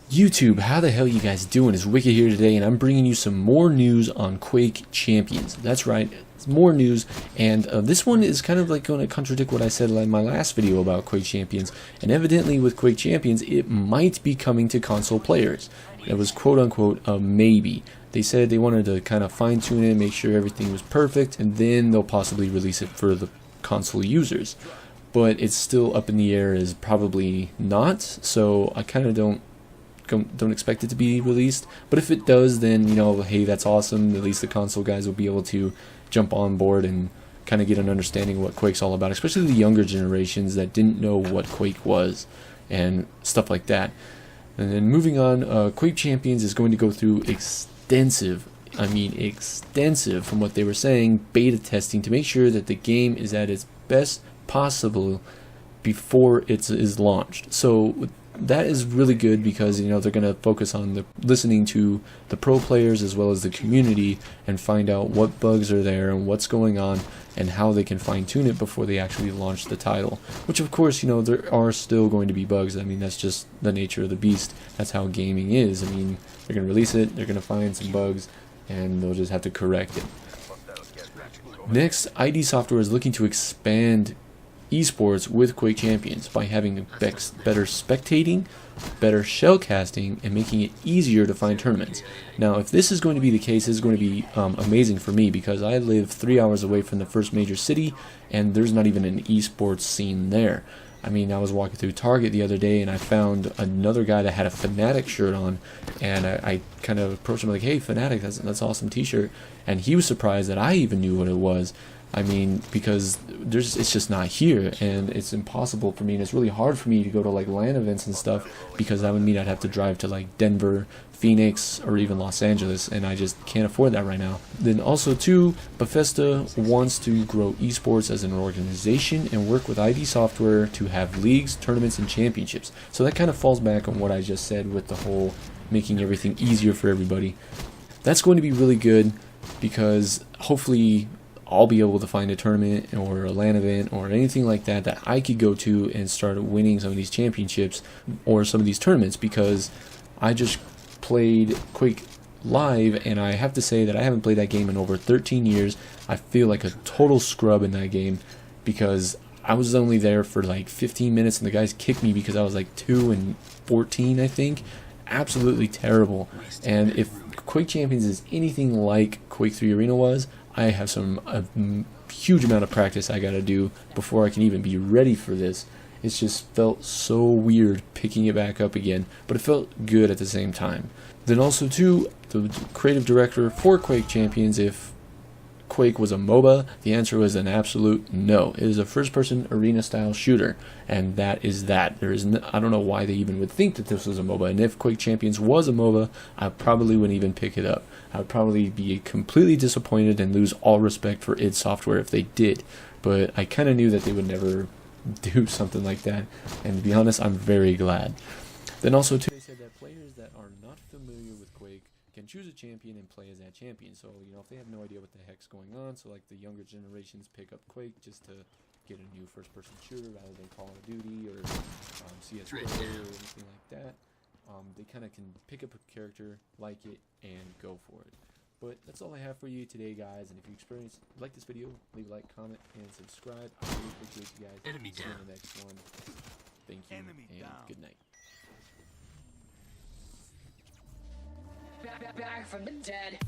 YouTube, how the hell you guys doing? It's Wicked here today, and I'm bringing you some more news on Quake Champions. That's right, it's more news, and this one is kind of like going to contradict what I said in my last video about Quake Champions. And evidently with Quake Champions, it might be coming to console players. It was quote-unquote a maybe. They said they wanted to kind of fine-tune it, make sure everything was perfect, and then they'll possibly release it for the console users. But it's still up in the air as probably not, so I kind of don't expect it to be released. But if it does, then hey, that's awesome. At least the console guys will be able to jump on board and kind of get an understanding of what Quake's all about, especially the younger generations that didn't know what Quake was and stuff like that. And then moving on, Quake Champions is going to go through extensive from what they were saying, beta testing to make sure that the game is at its best possible before it is launched. So that is really good because they're going to focus on listening to the pro players as well as the community and find out what bugs are there and what's going on and how they can fine-tune it before they actually launch the title. Which of course, there are still going to be bugs. I mean, that's just the nature of the beast. That's how gaming is. I mean, they're going to release it, they're going to find some bugs, and they'll just have to correct it. Next, ID Software is looking to expand esports with Quake Champions by having better spectating, better shell casting, and making it easier to find tournaments. Now, if this is going to be the case, this is going to be amazing for me because I live 3 hours away from the first major city, and there's not even an esports scene there. I mean, I was walking through Target the other day, and I found another guy that had a Fnatic shirt on, and I kind of approached him like, "Hey, Fnatic, that's an awesome T-shirt," and he was surprised that I even knew what it was. I mean, because it's just not here, and it's impossible for me, and it's really hard for me to go to like LAN events and stuff because that would mean I'd have to drive to like Denver, Phoenix, or even Los Angeles, and I just can't afford that right now. Then also too, Bethesda wants to grow esports as an organization and work with ID Software to have leagues, tournaments, and championships. So that kind of falls back on what I just said with the whole making everything easier for everybody. That's going to be really good because hopefully I'll be able to find a tournament or a LAN event or anything like that that I could go to and start winning some of these championships or some of these tournaments, because I just played Quake Live and I have to say that I haven't played that game in over 13 years. I feel like a total scrub in that game because I was only there for like 15 minutes and the guys kicked me because I was like 2 and 14, I think. Absolutely terrible. And if Quake Champions is anything like Quake 3 Arena was, I have a huge amount of practice I gotta do before I can even be ready for this. It's just felt so weird picking it back up again, but it felt good at the same time. Then also too, the creative director for Quake Champions, if Quake was a MOBA, the answer was an absolute no. It is a first-person arena-style shooter, and that is that. I don't know why they even would think that this was a MOBA, and if Quake Champions was a MOBA, I probably wouldn't even pick it up. I would probably be completely disappointed and lose all respect for id Software if they did, but I kind of knew that they would never do something like that, and to be honest, I'm very glad. Then also too, they said that players that are not familiar with Quake can choose a champion and play as that champion. So if they have no idea what the heck's going on, so like the younger generations pick up Quake just to get a new first-person shooter rather than Call of Duty or CS:GO or anything like that, they kind of can pick up a character, like it, and go for it. But that's all I have for you today, guys. And if you like this video, leave a like, comment, and subscribe. I really appreciate you guys. Enemy See you down. in the next one. Thank you, Enemy and down. good night. Back from the dead.